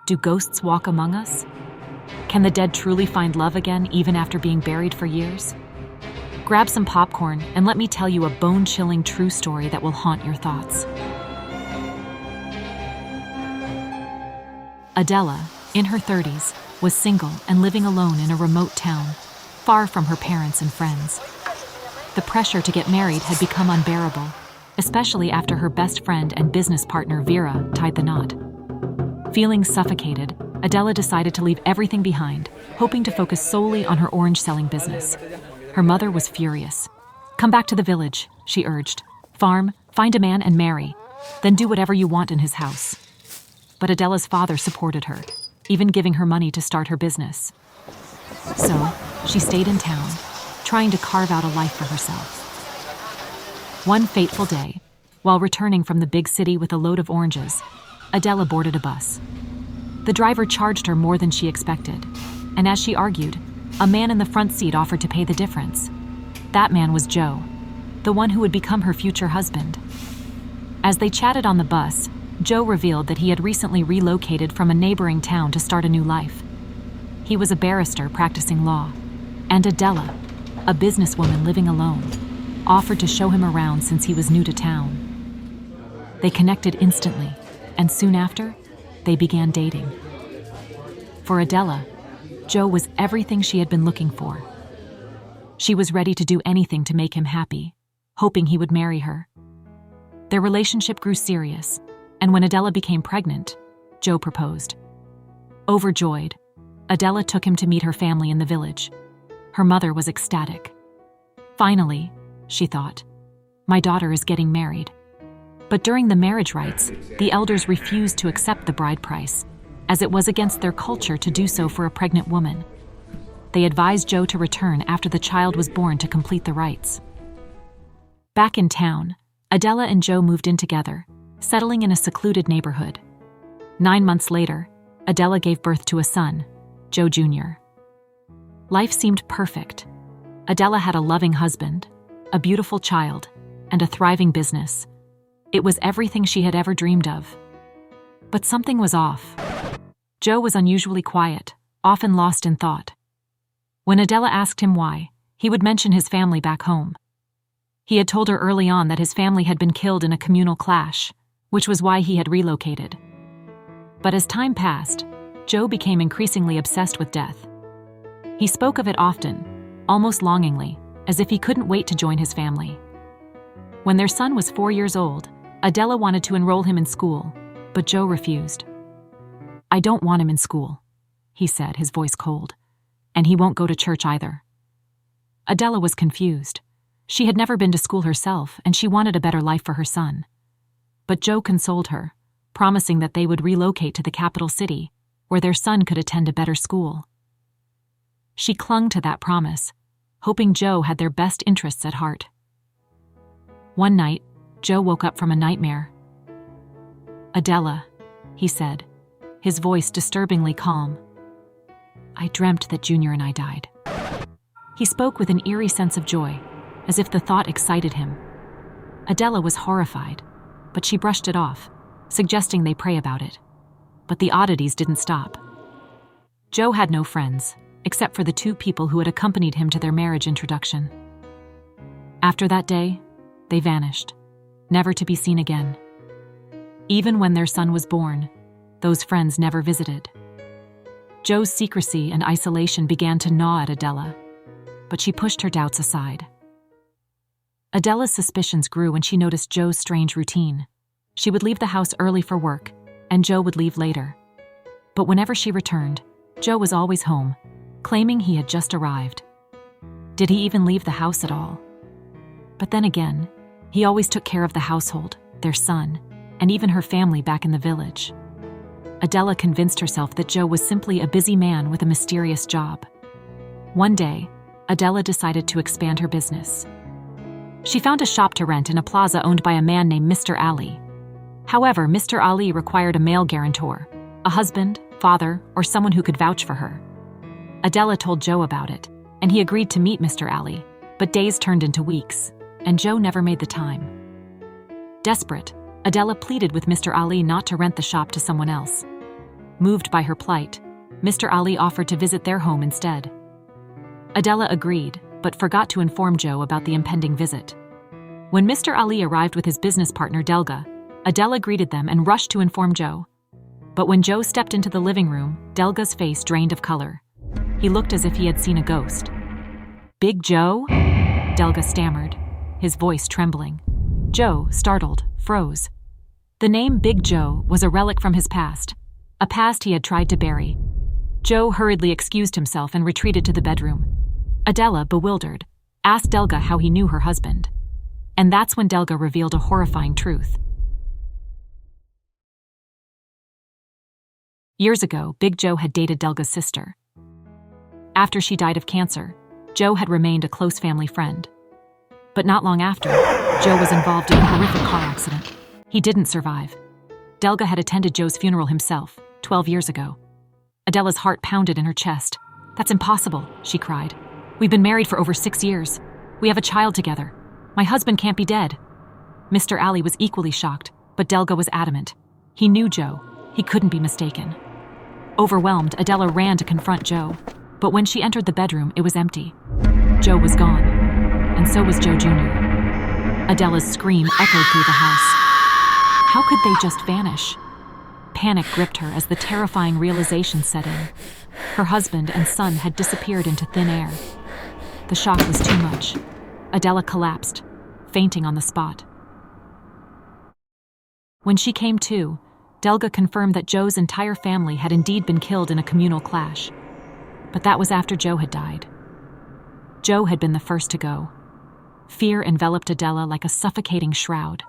Do ghosts walk among us? Can the dead truly find love again even after being buried for years? Grab some popcorn and let me tell you a bone-chilling true story that will haunt your thoughts. Adela, in her 30s, was single and living alone in a remote town, far from her parents and friends. The pressure to get married had become unbearable, especially after her best friend and business partner Vera tied the knot. Feeling suffocated, Adela decided to leave everything behind, hoping to focus solely on her orange-selling business. Her mother was furious. "Come back to the village," she urged. "Farm, find a man and marry. Then do whatever you want in his house." But Adela's father supported her, even giving her money to start her business. So, she stayed in town, trying to carve out a life for herself. One fateful day, while returning from the big city with a load of oranges, Adela boarded a bus. The driver charged her more than she expected, and as she argued, a man in the front seat offered to pay the difference. That man was Joe, the one who would become her future husband. As they chatted on the bus, Joe revealed that he had recently relocated from a neighboring town to start a new life. He was a barrister practicing law, and Adela, a businesswoman living alone, offered to show him around since he was new to town. They connected instantly, and soon after, they began dating. For Adela, Joe was everything she had been looking for. She was ready to do anything to make him happy, hoping he would marry her. Their relationship grew serious, and when Adela became pregnant, Joe proposed. Overjoyed, Adela took him to meet her family in the village. Her mother was ecstatic. "Finally," she thought, "my daughter is getting married." But during the marriage rites, the elders refused to accept the bride price, as it was against their culture to do so for a pregnant woman. They advised Joe to return after the child was born to complete the rites. Back in town, Adela and Joe moved in together, settling in a secluded neighborhood. 9 months later, Adela gave birth to a son, Joe Jr. Life seemed perfect. Adela had a loving husband, a beautiful child, and a thriving business. It was everything she had ever dreamed of. But something was off. Joe was unusually quiet, often lost in thought. When Adela asked him why, he would mention his family back home. He had told her early on that his family had been killed in a communal clash, which was why he had relocated. But as time passed, Joe became increasingly obsessed with death. He spoke of it often, almost longingly, as if he couldn't wait to join his family. When their son was 4 years old, Adela wanted to enroll him in school, but Joe refused. "I don't want him in school," he said, his voice cold, "and he won't go to church either." Adela was confused. She had never been to school herself, and she wanted a better life for her son. But Joe consoled her, promising that they would relocate to the capital city, where their son could attend a better school. She clung to that promise, hoping Joe had their best interests at heart. One night, Joe woke up from a nightmare. "Adela," he said, his voice disturbingly calm. "I dreamt that Junior and I died." He spoke with an eerie sense of joy, as if the thought excited him. Adela was horrified, but she brushed it off, suggesting they pray about it. But the oddities didn't stop. Joe had no friends, except for the 2 people who had accompanied him to their marriage introduction. After that day, they vanished, never to be seen again. Even when their son was born, those friends never visited. Joe's secrecy and isolation began to gnaw at Adela, but she pushed her doubts aside. Adela's suspicions grew when she noticed Joe's strange routine. She would leave the house early for work, and Joe would leave later. But whenever she returned, Joe was always home, claiming he had just arrived. Did he even leave the house at all? But then again, he always took care of the household, their son, and even her family back in the village. Adela convinced herself that Joe was simply a busy man with a mysterious job. One day, Adela decided to expand her business. She found a shop to rent in a plaza owned by a man named Mr. Ali. However, Mr. Ali required a male guarantor, a husband, father, or someone who could vouch for her. Adela told Joe about it, and he agreed to meet Mr. Ali, but days turned into weeks, and Joe never made the time. Desperate, Adela pleaded with Mr. Ali not to rent the shop to someone else. Moved by her plight, Mr. Ali offered to visit their home instead. Adela agreed, but forgot to inform Joe about the impending visit. When Mr. Ali arrived with his business partner Delga, Adela greeted them and rushed to inform Joe. But when Joe stepped into the living room, Delga's face drained of color. He looked as if he had seen a ghost. "Big Joe?" Delga stammered, his voice trembling. Joe, startled, froze. The name Big Joe was a relic from his past, a past he had tried to bury. Joe hurriedly excused himself and retreated to the bedroom. Adela, bewildered, asked Delga how he knew her husband. And that's when Delga revealed a horrifying truth. Years ago, Big Joe had dated Delga's sister. After she died of cancer, Joe had remained a close family friend. But not long after, Joe was involved in a horrific car accident. He didn't survive. Delga had attended Joe's funeral himself, 12 years ago. Adela's heart pounded in her chest. "That's impossible," she cried. "We've been married for over 6 years. We have a child together. My husband can't be dead." Mr. Ali was equally shocked, but Delga was adamant. He knew Joe. He couldn't be mistaken. Overwhelmed, Adela ran to confront Joe. But when she entered the bedroom, it was empty. Joe was gone, and so was Joe Jr. Adela's scream echoed through the house. How could they just vanish? Panic gripped her as the terrifying realization set in. Her husband and son had disappeared into thin air. The shock was too much. Adela collapsed, fainting on the spot. When she came to, Delga confirmed that Joe's entire family had indeed been killed in a communal clash. But that was after Joe had died. Joe had been the first to go. Fear enveloped Adela like a suffocating shroud.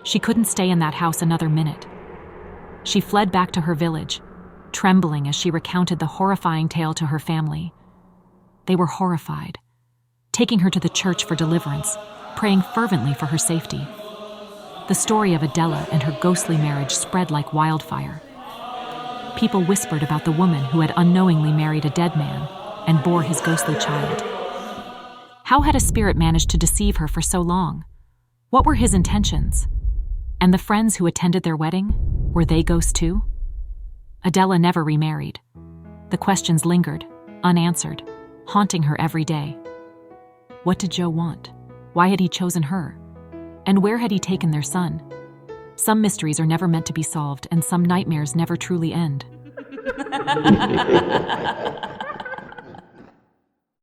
She couldn't stay in that house another minute. She fled back to her village, trembling as she recounted the horrifying tale to her family. They were horrified, taking her to the church for deliverance, praying fervently for her safety. The story of Adela and her ghostly marriage spread like wildfire. People whispered about the woman who had unknowingly married a dead man and bore his ghostly child. How had a spirit managed to deceive her for so long? What were his intentions? And the friends who attended their wedding, were they ghosts too? Adela never remarried. The questions lingered, unanswered, haunting her every day. What did Joe want? Why had he chosen her? And where had he taken their son? Some mysteries are never meant to be solved, and some nightmares never truly end.